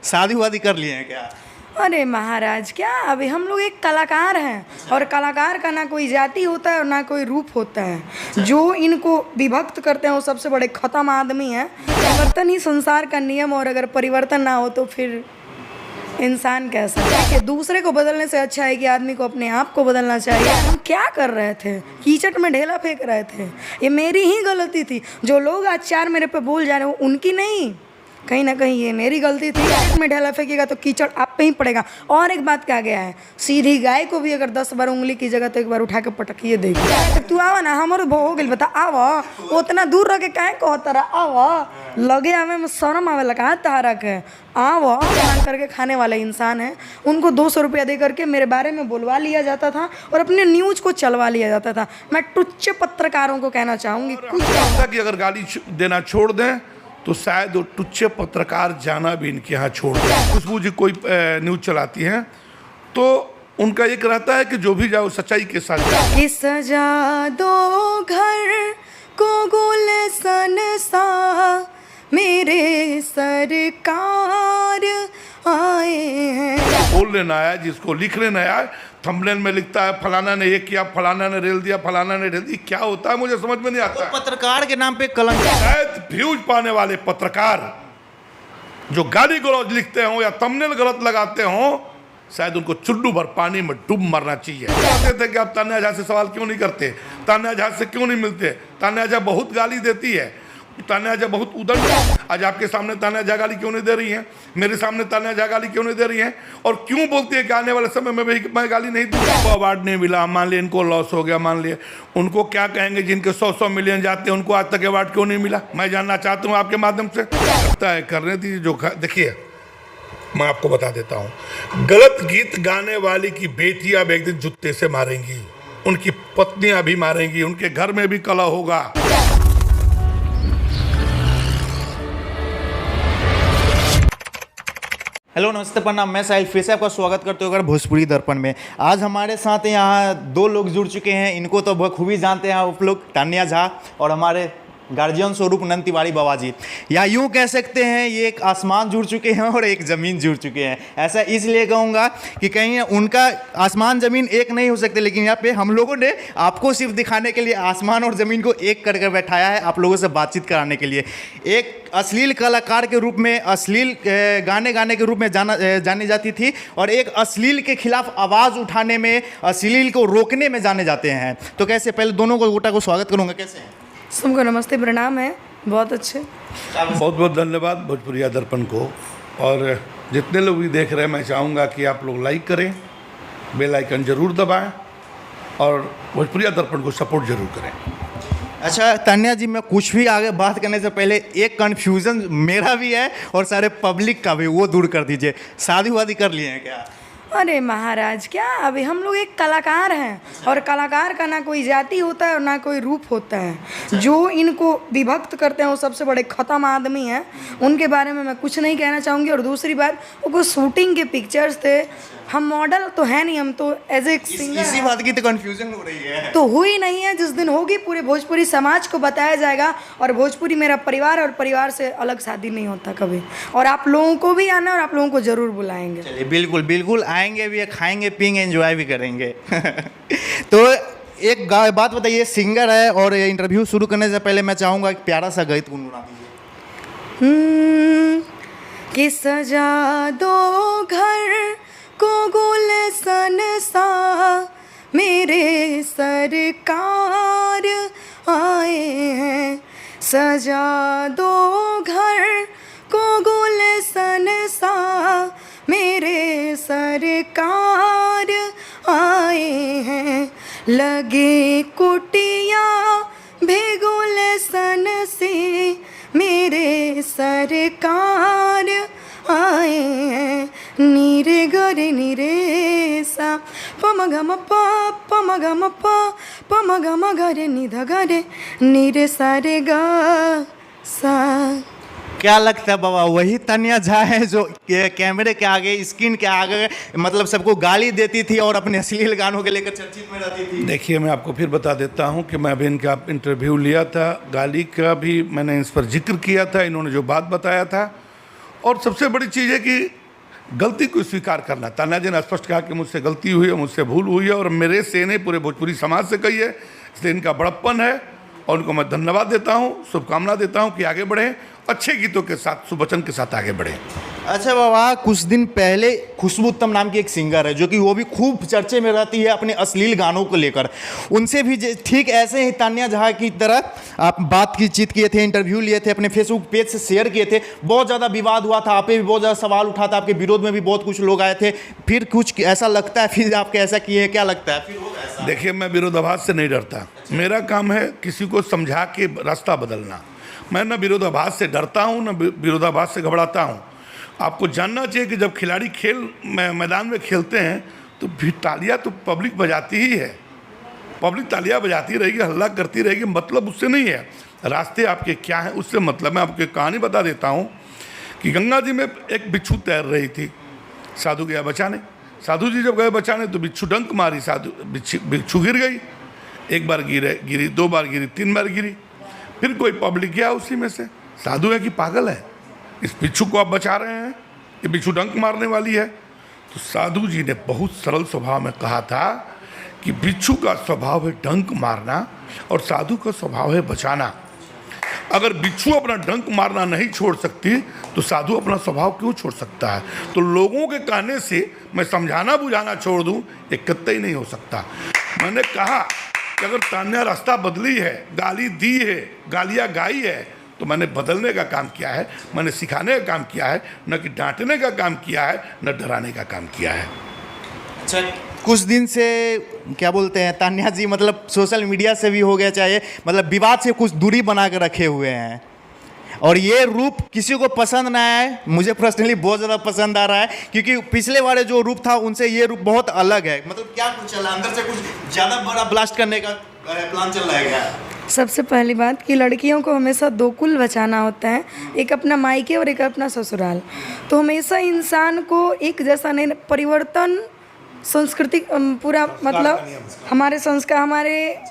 शादी वादी कर लिए हैं क्या? अरे महाराज, क्या अभी हम लोग एक कलाकार हैं, और कलाकार का ना कोई जाति होता है और ना कोई रूप होता है। जो इनको विभक्त करते हैं वो सबसे बड़े खत्म आदमी हैं। परिवर्तन ही संसार का नियम, और अगर परिवर्तन ना हो तो फिर इंसान कैसा है? कि दूसरे को बदलने से अच्छा है कि आदमी को अपने आप को बदलना चाहिए। हम क्या कर रहे थे? कीचड़ में ढेला फेंक रहे थे। ये मेरी ही गलती थी। जो लोग आज चार मेरे पे बोल जा रहे हो उनकी नहीं, कहीं ना कहीं ये मेरी गलती थी। पेट में ढेला फेंकेगा तो कीचड़ आप पे ही पड़ेगा। और एक बात कहा गया है, सीधी गाय को भी अगर 10 बार उंगली की जगह तो एक बार उठा के पटकिए देगी। तू आवा ना, हमारे भो हो गई, बता आवा, उतना दूर रह के काहे कहता रहा? आवा, लगे आवे में शर्म आवे लगा तारा के। आवा मांग करके खाने वाले इंसान हैं, उनको 200 रुपया दे करके मेरे बारे में बुलवा लिया जाता था और अपने न्यूज़ को चलवा लिया जाता था। मैं टुच्चे पत्रकारों को कहना चाहूँगी, कुछ कि अगर गाली देना छोड़ दें तो शायद वो टुच्चे पत्रकार जाना भी इनके यहाँ छोड़ दें। खुशबू जी कोई न्यूज़ चलाती हैं तो उनका एक रहता है कि जो भी जाओ सच्चाई के साथ जाओ। कि सजा दो घर को गुलशन सा, मेरे सरकार आए हैं। बोलने ना आया, जिसको लिखने ना आया, थंबनेल में लिखता है फलाना ने ये किया, फलाना ने रेल दिया, फलाना ने रेल दिया। क्या होता है मुझे समझ में नहीं आता। पत्रकार के नाम पे कलंक। शायद व्यूज पाने वाले पत्रकार जो गाली गलौज लिखते हों या थंबनेल गलत लगाते हों, शायद उनको चुल्लू भर पानी में डूब मरना चाहिए। कहते थे कि आप तान्या झा से सवाल क्यों नहीं करते, तान्या झा से क्यों नहीं मिलते, तान्या झा बहुत गाली देती है, तान्या झा बहुत उदंड। आज आपके सामने तान्या झा गाली क्यों नहीं दे रही है, मेरे सामने तान्या झा गाली क्यों नहीं दे रही है, और क्यों बोलती है कि आने वाले समय में मैं गाली नहीं दूंगा। अवार्ड नहीं मिला, मान लिया इनको लॉस हो गया, मान लिया, उनको क्या कहेंगे जिनके 100 मिलियन जाते हैं, उनको आज तक अवार्ड क्यों नहीं मिला? मैं जानना चाहता हूँ आपके माध्यम से। लगता है करने दीजिए जो देखिए, मैं आपको बता देता हूँ, गलत गीत गाने वाली की बेटियां एक दिन जूते से मारेंगी, उनकी पत्नियां भी मारेंगी, उनके घर में भी कलह होगा। हेलो नमस्ते प्रणाम, मैं साहिल फिर से आपका स्वागत करते हुए भोजपुरी दर्पण में। आज हमारे साथ यहाँ 2 लोग जुड़ चुके हैं, इनको तो बखूबी जानते हैं आप लोग, तान्या झा और हमारे गार्जियन स्वरूप नंद तिवारी बाबा जी। या यूँ कह सकते हैं ये एक आसमान जुड़ चुके हैं और एक ज़मीन जुड़ चुके हैं। ऐसा इसलिए कहूँगा कि कहीं उनका आसमान ज़मीन एक नहीं हो सकते, लेकिन यहाँ पे हम लोगों ने आपको सिर्फ दिखाने के लिए आसमान और ज़मीन को एक कर बैठाया है, आप लोगों से बातचीत कराने के लिए। एक अश्लील कलाकार के रूप में, अश्लील गाने गाने के रूप में जानी जाती थी, और एक अश्लील के खिलाफ आवाज़ उठाने में, अश्लील को रोकने में जाने जाते हैं। तो कैसे, पहले दोनों को गोटा को स्वागत करूँगा, कैसे हैं? सबको नमस्ते प्रणाम है, बहुत अच्छे। बहुत बहुत धन्यवाद भोजपुरिया दर्पण को, और जितने लोग भी देख रहे हैं मैं चाहूँगा कि आप लोग लाइक करें, बेल आइकन जरूर दबाएं और भोजपुरिया दर्पण को सपोर्ट जरूर करें। अच्छा तान्या जी, मैं कुछ भी आगे बात करने से पहले एक कन्फ्यूज़न मेरा भी है और सारे पब्लिक का भी, वो दूर कर दीजिए। शादी वादी कर लिए हैं क्या? अरे महाराज, क्या अभी हम लोग एक कलाकार हैं, और कलाकार का ना कोई जाति होता है और ना कोई रूप होता है। जो इनको विभक्त करते हैं वो सबसे बड़े खत्म आदमी हैं, उनके बारे में मैं कुछ नहीं कहना चाहूँगी। और दूसरी बात, वो कुछ शूटिंग के पिक्चर्स थे, हम मॉडल तो है नहीं, हम तो एज ए सिंगर। इसी बात की तो कन्फ्यूजन हो रही है। तो हुई नहीं है, जिस दिन होगी पूरे भोजपुरी समाज को बताया जाएगा। और भोजपुरी मेरा परिवार, और परिवार से अलग शादी नहीं होता कभी। और आप लोगों को भी आना, और आप लोगों को ज़रूर बुलाएंगे। चलिए बिल्कुल बिल्कुल आएंगे भी, खाएंगे पियेंगे, एंजॉय भी करेंगे। तो एक बात बताइए, सिंगर है और इंटरव्यू शुरू करने से पहले मैं चाहूँगा एक प्यारा सा गीत गुनगुना दीजिए। कि सजा दो घर को गुलशन सा, मेरे सरकार आए हैं। सजा दो घर को गुलशन सा, मेरे सरकार आए हैं। लगे कुटिया भी गुलशन से, मेरे सरकार आए हैं। नीरे गरे नीरे सा, पमगम पा पमगम पा पमगम गरे निध गरे नीरे सारे गा सा। क्या लगता है बाबा, वही तान्या झा है जो कैमरे के आगे, स्क्रीन के आगे मतलब सबको गाली देती थी और अपने अश्लील गानों के लेकर चर्चित में रहती थी? देखिए, मैं आपको फिर बता देता हूं कि मैं अभी इनका इंटरव्यू लिया था, गाली का भी मैंने इस पर जिक्र किया था, इन्होंने जो बात बताया था और सबसे बड़ी चीज़ है कि गलती को स्वीकार करना। तान्या जी ने स्पष्ट कहा कि मुझसे गलती हुई है, मुझसे भूल हुई है, और मेरे से नहीं पूरे भोजपुरी समाज से कही है, इसलिए इनका बड़प्पन है और उनको मैं धन्यवाद देता हूँ, शुभकामना देता हूँ कि आगे बढ़ें, अच्छे गीतों के साथ, शुभवचन के साथ आगे बढ़ें। अच्छा बाबा, कुछ दिन पहले खुशबू उत्तम नाम की एक सिंगर है जो कि वो भी खूब चर्चे में रहती है अपने अश्लील गानों को लेकर। उनसे भी ठीक ऐसे ही तान्या झा की तरह आप बातचीत किए थे, इंटरव्यू लिए थे, अपने फेसबुक पेज से शेयर किए थे, बहुत ज़्यादा विवाद हुआ था, आप पे भी बहुत ज़्यादा सवाल उठा था, आपके विरोध में भी बहुत कुछ लोग आए थे। फिर कुछ ऐसा लगता है, फिर आपके ऐसा किए, क्या लगता है फिर होगा ऐसा? देखिए, मैं विरोधाभास से नहीं डरता। मेरा काम है किसी को समझा के रास्ता बदलना। मैं न विरोधाभास से डरता हूँ, न विरोधाभास से घबराता हूँ। आपको जानना चाहिए कि जब खिलाड़ी मैदान में खेलते हैं तो भी तालियां तो पब्लिक बजाती ही है, पब्लिक तालियां बजाती रहेगी, हल्ला करती रहेगी, मतलब उससे नहीं है। रास्ते आपके क्या हैं उससे मतलब। मैं आपको एक कहानी बता देता हूँ कि गंगा जी में एक बिच्छू तैर रही थी, साधु गया बचाने। साधु जी जब गए बचाने तो बिच्छू डंक मारी, बिच्छू गिर गई। एक बार गिरी, 2 बार गिरी, 3 बार गिरी। फिर कोई पब्लिक गया उसी में से, साधु है कि पागल है, इस बिच्छू को आप बचा रहे हैं, ये बिच्छू डंक मारने वाली है। तो साधु जी ने बहुत सरल स्वभाव में कहा था कि बिच्छू का स्वभाव है डंक मारना और साधु का स्वभाव है बचाना। अगर बिच्छू अपना डंक मारना नहीं छोड़ सकती तो साधु अपना स्वभाव क्यों छोड़ सकता है? तो लोगों के कहने से मैं समझाना बुझाना छोड़ दूं, ये कतई नहीं हो सकता। मैंने कहा कि अगर तान्या रास्ता बदली है, गाली दी है, गालियाँ गाई है, तो मैंने बदलने का काम किया है, मैंने सिखाने का काम किया है, न कि डांटने का काम किया है, न डराने का काम किया है। अच्छा, कुछ दिन से क्या बोलते हैं तान्या जी, मतलब सोशल मीडिया से भी हो गया, चाहे मतलब विवाद से कुछ दूरी बना के रखे हुए हैं, और ये रूप किसी को पसंद ना आए, मुझे पर्सनली बहुत ज़्यादा पसंद आ रहा है, क्योंकि पिछले वाले जो रूप था उनसे ये रूप बहुत अलग है। मतलब क्या कुछ चल रहा है अंदर से, कुछ ज़्यादा बड़ा ब्लास्ट करने का प्लान चल रहा है क्या? सबसे पहली बात कि लड़कियों को हमेशा 2 कुल बचाना होता है, एक अपना मायके और एक अपना ससुराल। तो हमेशा इंसान को एक जैसा नहीं, परिवर्तन संस्कृति पूरा मतलब हमारे संस्कार, हमारे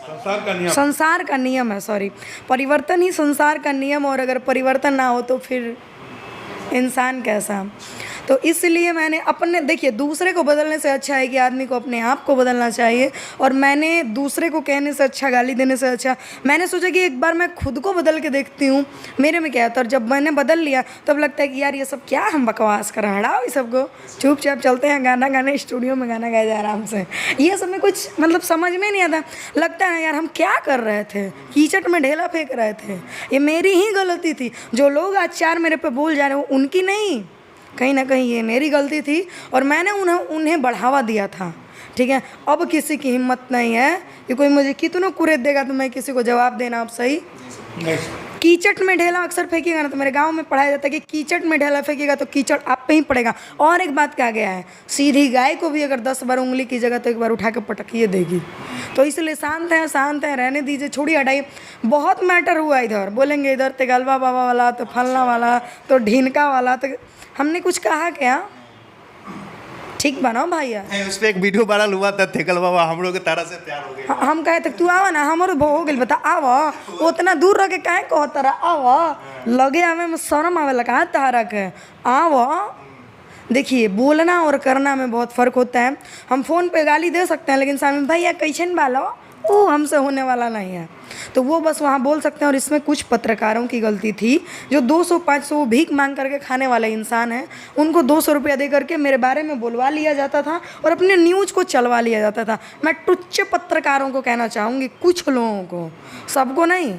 संसार का नियम है, सॉरी, परिवर्तन ही संसार का नियम। और अगर परिवर्तन ना हो तो फिर इंसान कैसा? तो इसलिए मैंने अपने, देखिए, दूसरे को बदलने से अच्छा है कि आदमी को अपने आप को बदलना चाहिए। और मैंने दूसरे को कहने से अच्छा, गाली देने से अच्छा, मैंने सोचा कि एक बार मैं खुद को बदल के देखती हूँ मेरे में क्या है। तो जब मैंने बदल लिया तब लगता है कि यार ये सब क्या हम बकवास कर रहे हैं, हटाओ ये सबको, चुपचाप चलते हैं गाना गाने, स्टूडियो में गाना गाया जाए आराम से। ये सब में कुछ मतलब समझ में नहीं आता, लगता है यार हम क्या कर रहे थे, कीचड़ में ढेला फेंक रहे थे, ये मेरी ही गलती थी। जो लोग आज 4 मेरे पे बोल जा रहे हो उनकी नहीं, कहीं ना कहीं ये मेरी गलती थी और मैंने उन्हें बढ़ावा दिया था। ठीक है, अब किसी की हिम्मत नहीं है कि कोई मुझे कितना कुरेद देगा तो मैं किसी को जवाब देना। अब सही कीचड़ में ढेला अक्सर फेंकेगा ना, तो मेरे गांव में पढ़ाया जाता है कि कीचड़ में ढेला फेंकेगा तो कीचड़ आप पे ही पड़ेगा। और एक बात कहा गया है, सीधी गाय को भी अगर 10 बार उंगली की जगह तो एक बार उठा के पटकिए देगी। तो इसलिए शांत है, रहने दीजिए, छोड़िए, हटाइए। बहुत मैटर हुआ इधर, बोलेंगे इधर तेगलवा बाबा वाला, तो फलना वाला, तो ढीनका वाला, तो हमने कुछ कहा क्या? ठीक बनाओ भैया। उस पर एक वीडियो वायरल हुआ था, थेकल बाबा हम लोग के तारा से प्यार हो गया। हम कहे थे तू आवा ना, हमारे हो गई, बता आवा, उतना दूर रह के कहे कह तारा आवा, लगे आवे में शर्म आवे लगा तारा के आवा। देखिए, बोलना और करना में बहुत फ़र्क होता है। हम फ़ोन पे गाली दे सकते हैं, लेकिन सामने भैया कैसन बालो, वो हमसे होने वाला नहीं है। तो वो बस वहाँ बोल सकते हैं। और इसमें कुछ पत्रकारों की गलती थी जो 200-500 भीख मांग करके खाने वाले इंसान हैं, उनको 200 रुपया दे करके मेरे बारे में बोलवा लिया जाता था और अपने न्यूज़ को चलवा लिया जाता था। मैं टुच्चे पत्रकारों को कहना चाहूँगी, कुछ लोगों को, सबको नहीं।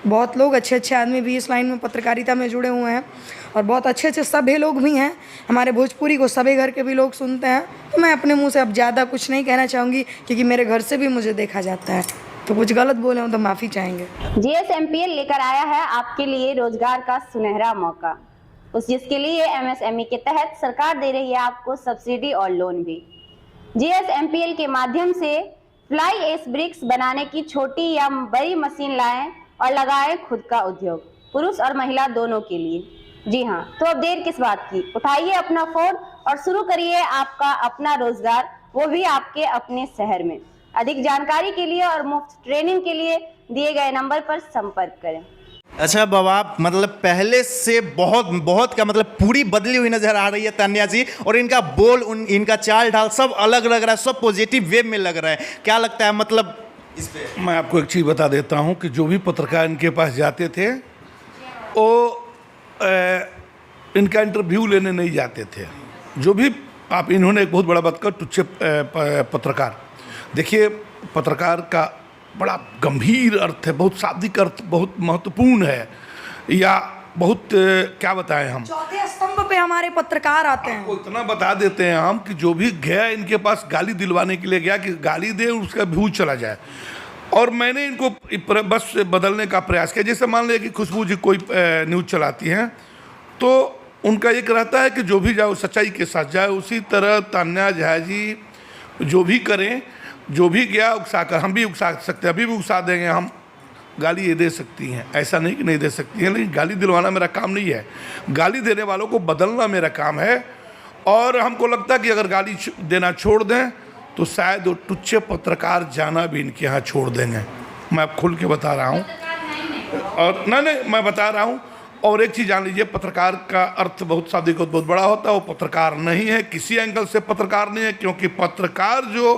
बहुत लोग अच्छे आदमी भी इस लाइन में पत्रकारिता में जुड़े हुए हैं और बहुत अच्छे सभ्य लोग भी हैं। हमारे भोजपुरी को सभी घर के भी लोग सुनते हैं। तो मैं अपने मुंह से अब ज़्यादा कुछ नहीं कहना चाहूँगी, क्योंकि मेरे घर से भी मुझे देखा जाता है, तो कुछ गलत बोले हो तो माफ़ी चाहेंगे। GSMPL लेकर आया है आपके लिए रोजगार का सुनहरा मौका, जिसके लिए MSME के तहत सरकार दे रही है आपको सब्सिडी और लोन भी। GSMPL के माध्यम से फ्लाई एश ब्रिक्स बनाने की छोटी या बड़ी मशीन लाएं और लगाएं खुद का उद्योग, पुरुष और महिला दोनों के लिए। जी हाँ, तो अब देर किस बात की, उठाइए अपना फोन और शुरू करिए आपका अपना रोजगार, वो भी आपके अपने शहर में। अधिक जानकारी के लिए और मुफ्त ट्रेनिंग के लिए दिए गए नंबर पर संपर्क करें। अच्छा बाबा, मतलब पहले से बहुत बहुत का मतलब पूरी बदली हुई नजर आ रही है तान्या जी, और इनका बोल इनका चाल ढाल सब अलग लग रहा है, सब पॉजिटिव वे में लग रहा है। क्या लगता है मतलब इस पे? मैं आपको एक चीज़ बता देता हूं कि जो भी पत्रकार इनके पास जाते थे वो इनका इंटरव्यू लेने नहीं जाते थे। जो भी आप, इन्होंने एक बहुत बड़ा बात कर, टुच्चे पत्रकार। देखिए, पत्रकार का बड़ा गंभीर अर्थ है, बहुत शाब्दिक अर्थ, बहुत महत्वपूर्ण है, या बहुत क्या बताएं हम। चौथे स्तंभ पे हमारे पत्रकार आते हैं। आपको इतना बता देते हैं हम कि जो भी गया इनके पास गाली दिलवाने के लिए गया कि गाली दे उसका व्यू चला जाए, और मैंने इनको बस बदलने का प्रयास किया। जैसे मान लिया कि खुशबू जी कोई न्यूज़ चलाती हैं तो उनका एक रहता है कि जो भी जाए सच्चाई के साथ जाए, उसी तरह तान्या झा जी जो भी करें, जो भी गया उकसा कर, हम भी उकसा सकते हैं, अभी भी उकसा देंगे हम। गाली ये दे सकती हैं, ऐसा नहीं कि नहीं दे सकती हैं, लेकिन गाली दिलवाना मेरा काम नहीं है। गाली देने वालों को बदलना मेरा काम है, और हमको लगता है कि अगर गाली देना छोड़ दें तो शायद वो टुच्चे पत्रकार जाना भी इनके यहाँ छोड़ देंगे। मैं अब खुल के बता रहा हूँ, और नहीं मैं बता रहा हूँ। और एक चीज़ जान लीजिए, पत्रकार का अर्थ बहुत शाब्दिक बहुत बड़ा होता है। वो पत्रकार नहीं है, किसी एंगल से पत्रकार नहीं है, क्योंकि पत्रकार जो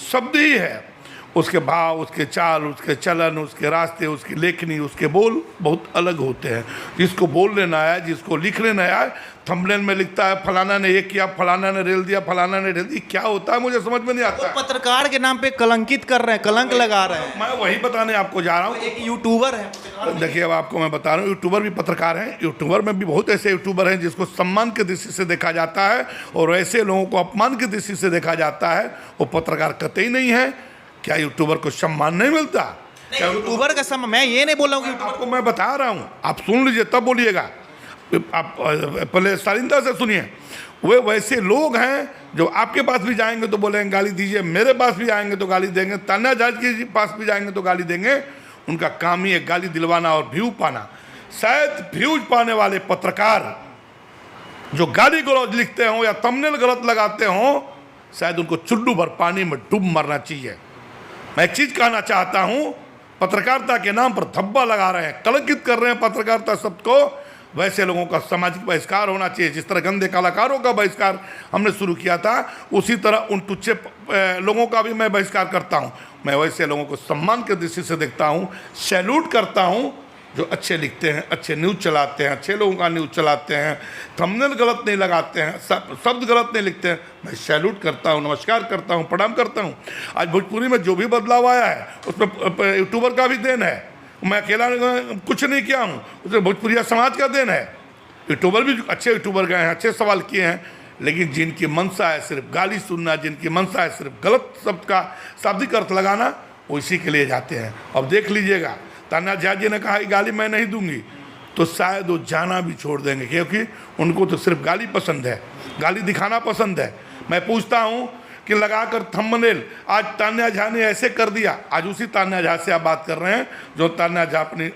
शब्द ही है, उसके भाव, उसके चाल, उसके चलन, उसके रास्ते, उसकी लेखनी, उसके बोल बहुत अलग होते हैं। जिसको बोलने न आया, जिसको लिखने न आया, थंबनेल में लिखता है फलाना ने ये किया, फलाना ने रेल दिया, फलाना ने रेल दिया। क्या होता है मुझे समझ में नहीं आता। तो पत्रकार के नाम पे कलंकित कर रहे हैं, कलंक लगा रहे हैं। मैं वही बताने आपको जा रहा हूँ। एक यूट्यूबर है, देखिए अब आपको मैं बता रहा हूँ, यूट्यूबर भी पत्रकार हैं। यूट्यूबर में भी बहुत ऐसे यूट्यूबर हैं जिसको सम्मान की दृष्टि से देखा जाता है, और ऐसे लोगों को अपमान की दृष्टि से देखा जाता है। वो पत्रकार कतई नहीं है। क्या यूट्यूबर को सम्मान नहीं मिलता? क्या यूट्यूबर का सम्मान? मैं ये नहीं बोल रहा हूँ कि आपको मैं बता रहा हूँ, आप सुन लीजिए तब बोलिएगा। आप पहले शालीनता से सुनिए। वे वैसे लोग हैं जो आपके पास भी जाएंगे तो बोलेंगे गाली दीजिए, मेरे पास भी आएंगे तो गाली देंगे, तान्या झा के पास भी जाएंगे तो गाली देंगे। उनका काम ही है गाली दिलवाना और व्यू पाना। शायद व्यूज पाने वाले पत्रकार जो गाली गलौज लिखते हों या थंबनेल गलत लगाते हों, शायद उनको चुल्लू भर पानी में डूब मरना चाहिए। मैं एक चीज़ कहना चाहता हूँ, पत्रकारिता के नाम पर धब्बा लगा रहे हैं, कलंकित कर रहे हैं पत्रकारिता शब्द को। वैसे लोगों का सामाजिक बहिष्कार होना चाहिए। जिस तरह गंदे कलाकारों का बहिष्कार हमने शुरू किया था, उसी तरह उन टुच्चे लोगों का भी मैं बहिष्कार करता हूँ। मैं वैसे लोगों को सम्मान की दृष्टि से देखता हूँ, सैल्यूट करता हूँ, जो अच्छे लिखते हैं, अच्छे न्यूज़ चलाते हैं, अच्छे लोगों का न्यूज़ चलाते हैं, थंबनेल गलत नहीं लगाते हैं, शब्द गलत नहीं लिखते हैं। मैं सैल्यूट करता हूँ, नमस्कार करता हूँ, प्रणाम करता हूँ। आज भोजपुरी में जो भी बदलाव आया है उसमें यूट्यूबर का भी देन है। मैं अकेला कुछ नहीं किया हूँ, उसमें भोजपुरिया समाज का देन है। यूट्यूबर भी अच्छे यूट्यूबर गए हैं, अच्छे सवाल किए हैं, लेकिन जिनकी मंशा है सिर्फ गाली सुनना, जिनकी मंशा है सिर्फ गलत शब्द का शाब्दिक अर्थ लगाना, वो इसी के लिए जाते हैं। अब देख लीजिएगा, तान्या झा जी ने कहा कि गाली मैं नहीं दूंगी, तो शायद वो जाना भी छोड़ देंगे, क्योंकि उनको तो सिर्फ गाली पसंद है, गाली दिखाना पसंद है। मैं पूछता हूँ कि लगाकर थंबनेल आज तान्या झा ने ऐसे कर दिया। आज उसी तान्या झा से आप बात कर रहे हैं जो तान्या झा अपनी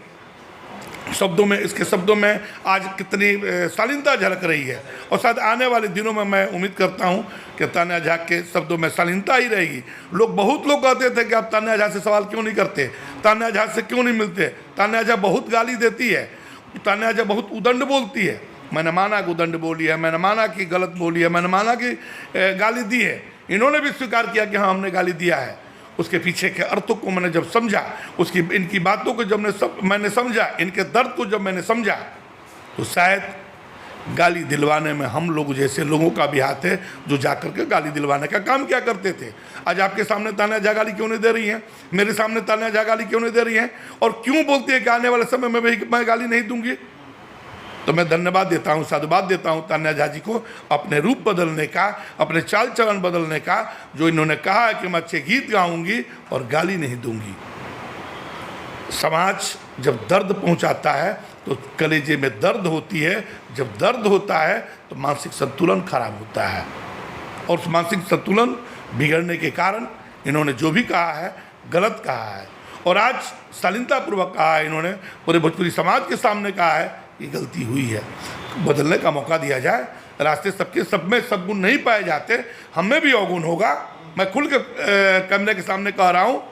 शब्दों में, इसके शब्दों में आज कितनी शालीनता झलक रही है। और शायद आने वाले दिनों में मैं उम्मीद करता हूं कि तान्या झा के शब्दों में शालीनता ही रहेगी। बहुत लोग कहते थे कि आप तान्या झा से सवाल क्यों नहीं करते, तान्या झा से क्यों नहीं मिलते, तान्या झा बहुत गाली देती है, तान्या झा बहुत उदंड बोलती है। मैंने माना कि उदंड बोली है, मैंने माना कि गलत बोली है, मैंने माना कि गाली दी है। इन्होंने भी स्वीकार किया कि हाँ हमने गाली दिया है। उसके पीछे के अर्थों को मैंने जब समझा, उसकी इनकी बातों को जब मैंने समझा, इनके दर्द को जब मैंने समझा, तो शायद गाली दिलवाने में हम लोग जैसे लोगों का भी हाथ है जो जाकर के गाली दिलवाने का काम क्या करते थे। आज आपके सामने तान्या झा गाली क्यों नहीं दे रही हैं, मेरे सामने तान्या झा गाली क्यों नहीं दे रही हैं, और क्यों बोलती है कि आने वाले समय में मैं गाली नहीं दूंगी। तो मैं धन्यवाद देता हूँ, साधुवाद देता हूँ तान्या झा जी को, अपने रूप बदलने का, अपने चाल चलन बदलने का। जो इन्होंने कहा है कि मैं अच्छे गीत गाऊंगी और गाली नहीं दूंगी। समाज जब दर्द पहुंचाता है तो कलेजे में दर्द होती है, जब दर्द होता है तो मानसिक संतुलन खराब होता है, और उस मानसिक संतुलन बिगड़ने के कारण इन्होंने जो भी कहा है गलत कहा है, और आज शालीनतापूर्वक कहा है इन्होंने, पूरे भोजपुरी समाज के सामने कहा है ये गलती हुई है। बदलने का मौका दिया जाए। रास्ते सबके सब में सब गुण नहीं पाए जाते, हमें भी अवगुण होगा। मैं खुल के कैमरे के सामने कह रहा हूँ,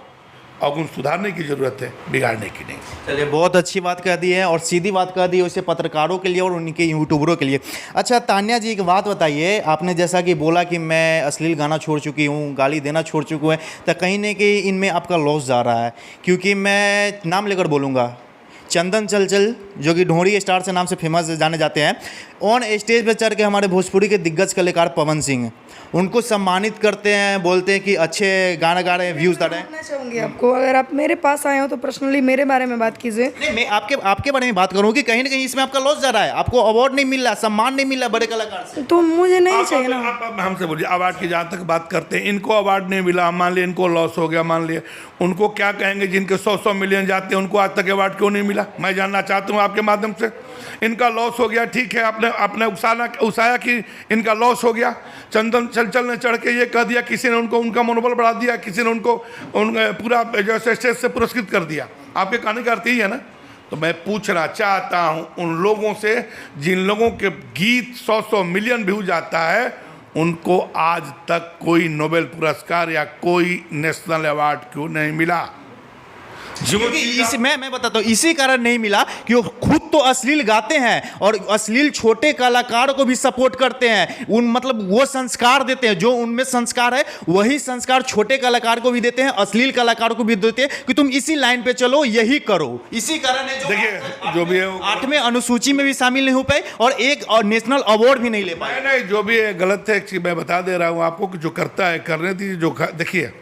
अवगुण सुधारने की ज़रूरत है, बिगाड़ने की नहीं। चलिए, बहुत अच्छी बात कह दी है और सीधी बात कह दी है, उसे पत्रकारों के लिए और उनके यूट्यूबरों के लिए। अच्छा तान्या जी, एक बात बताइए, आपने जैसा कि बोला कि मैं अश्लील गाना छोड़ चुकी हूँ, गाली देना छोड़ चुकी हूँ, तो कहीं ना कहीं इनमें आपका लॉस जा रहा है, क्योंकि मैं नाम लेकर बोलूँगा, चंदन चलचल जो कि ढोंड़ी स्टार से नाम से फेमस जाने जाते हैं, ऑन स्टेज पे चढ़ के हमारे भोजपुरी के दिग्गज कलाकार पवन सिंह उनको सम्मानित करते हैं, बोलते हैं कि अच्छे गाना गा रहे हैं, व्यूज़ आ रहे हैं। मैं चाहूँगी आपको, अगर आप मेरे पास आए हो तो पर्सनली मेरे बारे में बात कीजिए। नहीं, मैं आपके बारे में बात करूँ कि कहीं ना कहीं इसमें आपका लॉस जा रहा है, आपको अवार्ड नहीं मिल रहा, सम्मान नहीं मिल रहा बड़े कलाकार से। तो मुझे नहीं चाहिए ना। आप हमसे बोलिए, अवार्ड की जहाँ तक बात करते हैं, इनको अवार्ड नहीं मिला, मान लिया इनको लॉस हो गया, मान लिया उनको क्या कहेंगे जिनके 100 मिलियन जाते हैं, उनको आज तक अवार्ड क्यों नहीं मिला? मैं जानना चाहता हूँ आपके माध्यम से। इनका लॉस हो गया, ठीक है, आपने उसाया कि इनका लॉस हो गया। चंदन चलचल ने चढ़ के ये कह दिया, किसी ने उनको उनका मनोबल बढ़ा दिया, किसी ने उनको पूरा जैसे स्टेज से पुरस्कृत कर दिया। आपके कहने का अर्थ यही है ना? तो मैं पूछना चाहता हूँ उन लोगों से जिन लोगों के गीत 100 मिलियन व्यूज आता है, उनको आज तक कोई नोबेल पुरस्कार या कोई नेशनल अवार्ड क्यों नहीं मिला? क्योंकि मैं बताता हूँ, इसी कारण नहीं मिला कि वो खुद तो अश्लील गाते हैं और अश्लील छोटे कलाकारों को भी सपोर्ट करते हैं, मतलब वो संस्कार देते हैं, जो उनमें संस्कार है वही संस्कार छोटे कलाकार को भी देते हैं, अश्लील कलाकारों को भी देते हैं कि तुम इसी लाइन पे चलो, यही करो। इसी कारण है देखिए, जो भी है 8वें अनुसूची में भी शामिल नहीं हो पाए और एक नेशनल अवार्ड भी नहीं ले पाए। नहीं, जो भी है गलत है। एक चीज मैं बता दे रहा हूँ आपको कि जो करता है करने दीजिए। जो देखिए,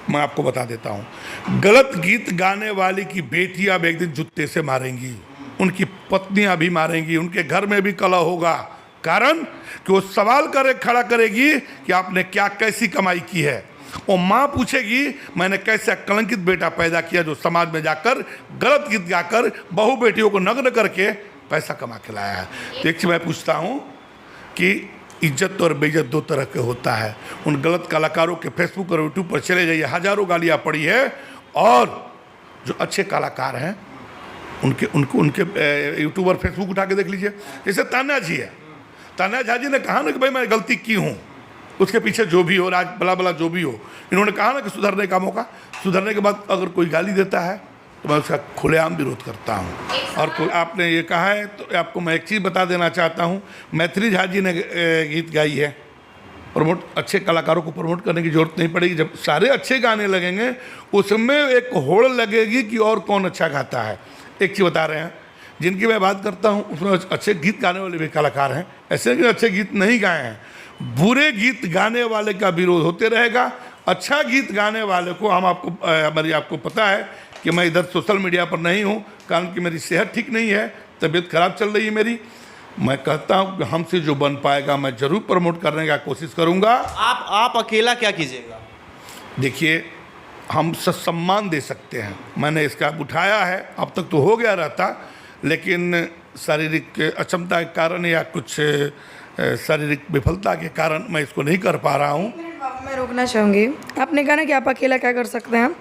मैं आपको बता देता हूँ, गलत गीत गाने वाली की बेटियां अब एक दिन जूते से मारेंगी, उनकी पत्नियां भी मारेंगी, उनके घर में भी कलह होगा। कारण कि वो सवाल खड़ा करेगी कि आपने क्या कैसी कमाई की है। वो माँ पूछेगी मैंने कैसे कलंकित बेटा पैदा किया जो समाज में जाकर गलत गीत गाकर बहू बेटियों को नग्न करके पैसा कमा के लाया है। तो एक चीज मैं पूछता हूँ कि इज्जत और बेइज्जत दो तरह के होता है। उन गलत कलाकारों के फेसबुक और यूट्यूब पर चले जाइए, हजारों गालियाँ पड़ी है, और जो अच्छे कलाकार हैं उनके यूट्यूबर फेसबुक उठा के देख लीजिए। जैसे तान्या जी है, तान्या झा जी ने कहा ना कि भाई मैं गलती की हूँ, उसके पीछे जो भी हो, राज भला भला जो भी हो, इन्होंने कहा ना कि सुधरने का मौका, सुधरने के बाद अगर कोई गाली देता है तो मैं उसका खुलेआम विरोध करता हूँ। और आपने ये कहा है तो आपको मैं एक चीज़ बता देना चाहता हूँ, मैथिली झा जी ने गीत गाई है, प्रमोट अच्छे कलाकारों को प्रमोट करने की जरूरत नहीं पड़ेगी। जब सारे अच्छे गाने लगेंगे उसमें एक होड़ लगेगी कि और कौन अच्छा गाता है। एक चीज़ बता रहे हैं, जिनकी मैं बात करता हूँ उसमें अच्छे गीत गाने वाले भी कलाकार हैं, ऐसे कि अच्छे गीत नहीं गाए हैं। बुरे गीत गाने वाले का विरोध होते रहेगा। अच्छा गीत गाने वाले को आपको पता है कि मैं इधर सोशल मीडिया पर नहीं हूँ, कारण कि मेरी सेहत ठीक नहीं है, तबीयत खराब चल रही है मेरी। मैं कहता हूँ कि हमसे जो बन पाएगा मैं ज़रूर प्रमोट करने का कोशिश करूँगा। आप अकेला क्या कीजिएगा? देखिए, हम सम्मान दे सकते हैं, मैंने इसका उठाया है, अब तक तो हो गया रहता, लेकिन शारीरिक अक्षमता के कारण या कुछ शारीरिक विफलता के कारण मैं इसको नहीं कर पा रहा हूँ। मैं रोकना चाहूँगी, आपने कहा ना कि आप अकेला क्या कर सकते हैं।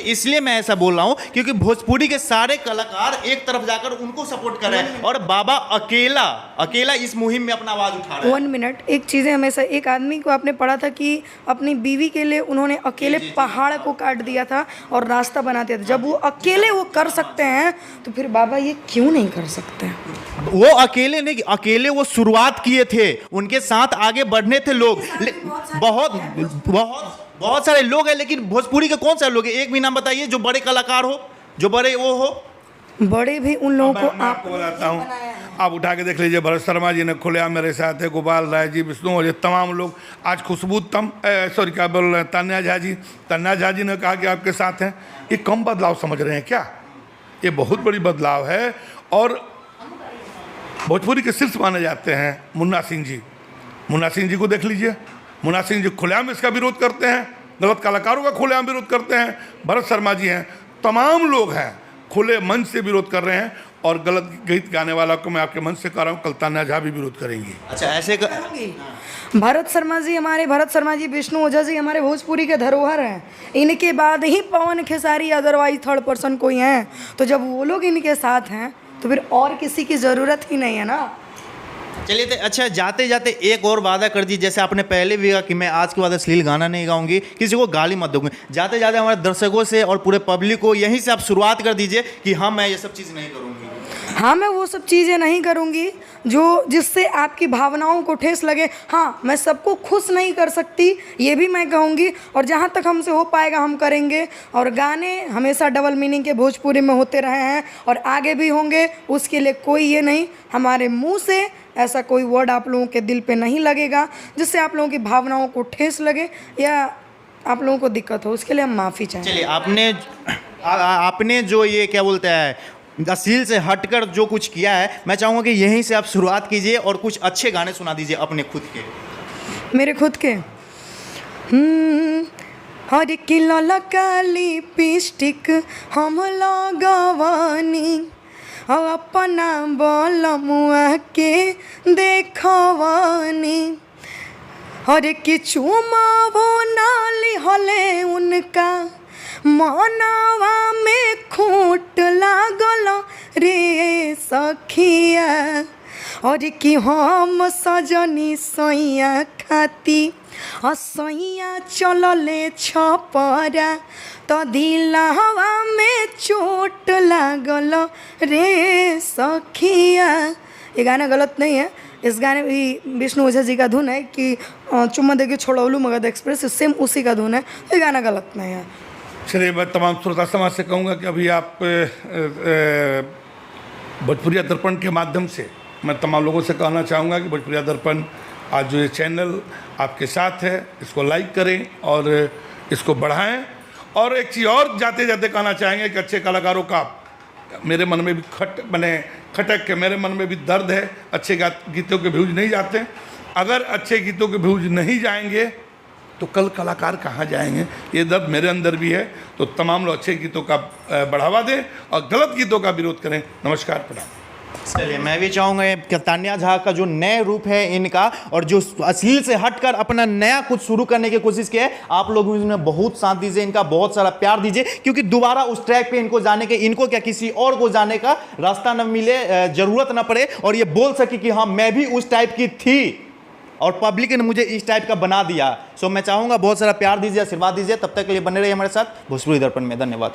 इसलिए मैं ऐसा बोल रहा हूँ क्योंकि भोजपुरी के सारे कलाकार एक तरफ जाकर उनको सपोर्ट कर रहे हैं और बाबा अकेला इस मुहिम में अपना आवाज उठा रहे हैं। 1 मिनट, एक चीज़ है, हमेशा एक आदमी को आपने पढ़ा था कि अपनी बीवी के लिए उन्होंने अकेले पहाड़ को काट दिया था और रास्ता बना दिया था। जब वो अकेले वो कर सकते हैं तो फिर बाबा ये क्यों नहीं कर सकते हैं? वो अकेले नहीं, अकेले वो शुरुआत किए थे, उनके साथ आगे बढ़ने थे लोग, बहुत सारे लोग हैं, लेकिन भोजपुरी के कौन सा लोग हैं? एक भी नाम बताइए जो बड़े कलाकार हो, जो बड़े वो हो। बड़े भी उन लोगों को आपको बताता हूँ, आप उठा के देख लीजिए, भरत शर्मा जी ने खुलेआम मेरे साथ है, गोपाल राय जी, विष्णु और ये तमाम लोग। आज खुशबू क्या बोल रहे हैं, तान्या झा जी ने कहा कि आपके साथ हैं। ये कम बदलाव समझ रहे हैं क्या? ये बहुत बड़ी बदलाव है। और भोजपुरी के शीर्ष माने जाते हैं मुन्ना सिंह जी को देख लीजिए। मुन्ना सिंह जी खुलेआम इसका विरोध करते हैं, गलत कलाकारों का खुलेआम विरोध करते हैं। भरत शर्मा जी हैं, तमाम लोग हैं, खुले मंच से विरोध कर रहे हैं। और गलत गीत गाने वाला को मैं आपके मंच से कह रहा हूँ, कल तान्या झा भी विरोध करेंगी। अच्छा, ऐसे भरत शर्मा जी, विष्णु ओझा जी हमारे भोजपुरी के धरोहर हैं। इनके बाद ही Pawan Khesari otherwise third person कोई हैं। तो जब वो लोग इनके साथ हैं तो फिर और किसी की ज़रूरत ही नहीं है ना। चलिए तो अच्छा, जाते जाते एक और वादा कर दी, जैसे आपने पहले भी कहा कि मैं आज के बाद अश्लील गाना नहीं गाऊंगी, किसी को गाली मत दूंगी। जाते जाते हमारे दर्शकों से और पूरे पब्लिक को यहीं से आप शुरुआत कर दीजिए कि हाँ मैं ये सब चीज़ नहीं करूंगी। हाँ, मैं वो सब चीज़ें नहीं करूँगी जो जिससे आपकी भावनाओं को ठेस लगे। हाँ, मैं सबको खुश नहीं कर सकती, ये भी मैं कहूँगी, और जहाँ तक हमसे हो पाएगा हम करेंगे। और गाने हमेशा डबल मीनिंग के भोजपुरी में होते रहे हैं और आगे भी होंगे, उसके लिए कोई ये नहीं, हमारे मुंह से ऐसा कोई वर्ड आप लोगों के दिल पे नहीं लगेगा जिससे आप लोगों की भावनाओं को ठेस लगे या आप लोगों को दिक्कत हो, उसके लिए हम माफ़ी चाहेंगे। चलिए, आपने जो ये क्या बोलते हैं अश्लील से हटकर जो कुछ किया है, मैं चाहूँगा कि यहीं से आप शुरुआत कीजिए और कुछ अच्छे गाने सुना दीजिए अपने खुद के। मेरे खुद के हर किलो लकाली पिस्टिक हम लगवानी और अपना बलमुआ के देखवानी, हर कि चुमावो नाली हले उनका मनवा में खोट लागल रे सखिया, और कि हम सजनी सैया खाती सैया चलले छपरा तो दिलवा में चोट लागल रे सखिया। ये गाना गलत नहीं है, इस गाने भी विष्णु ओझा जी का धुन है कि चुम्मा देके छोड़ौलू मगध एक्सप्रेस, सेम उसी का धुन है, ये गाना गलत नहीं है। चलिए, मैं तमाम श्रोता समाज से कहूँगा कि अभी आप भोजपुरिया दर्पण के माध्यम से मैं तमाम लोगों से कहना चाहूँगा कि भोजपुरिया दर्पण आज जो ये चैनल आपके साथ है, इसको लाइक करें और इसको बढ़ाएं। और एक चीज़ और जाते जाते कहना चाहेंगे कि अच्छे कलाकारों का मेरे मन में भी खटक के मेरे मन में भी दर्द है, अच्छे गीतों के व्यूज नहीं जाते। अगर अच्छे गीतों के व्यूज नहीं जाएंगे तो कल कलाकार कहाँ जाएंगे, ये दर्द मेरे अंदर भी है। तो तमाम लोग अच्छे गीतों का बढ़ावा दें और गलत गीतों का विरोध करें। नमस्कार, प्रणाम। चलिए, मैं भी चाहूँगा कि तान्या झा का जो नए रूप है इनका, और जो अश्लील से हटकर अपना नया कुछ शुरू करने की कोशिश की है, आप लोग भी इन्हें बहुत साथ दीजिए, इनका बहुत सारा प्यार दीजिए, क्योंकि दोबारा उस ट्रैक पे इनको जाने के, इनको क्या किसी और को जाने का रास्ता न मिले, ज़रूरत न पड़े, और ये बोल सके कि हाँ मैं भी उस टाइप की थी और पब्लिक ने मुझे इस टाइप का बना दिया। सो मैं चाहूँगा बहुत सारा प्यार दीजिए, आशीर्वाद दीजिए। तब तक के लिए बने रहिए हमारे साथ भोजपुरी दर्पण में। धन्यवाद।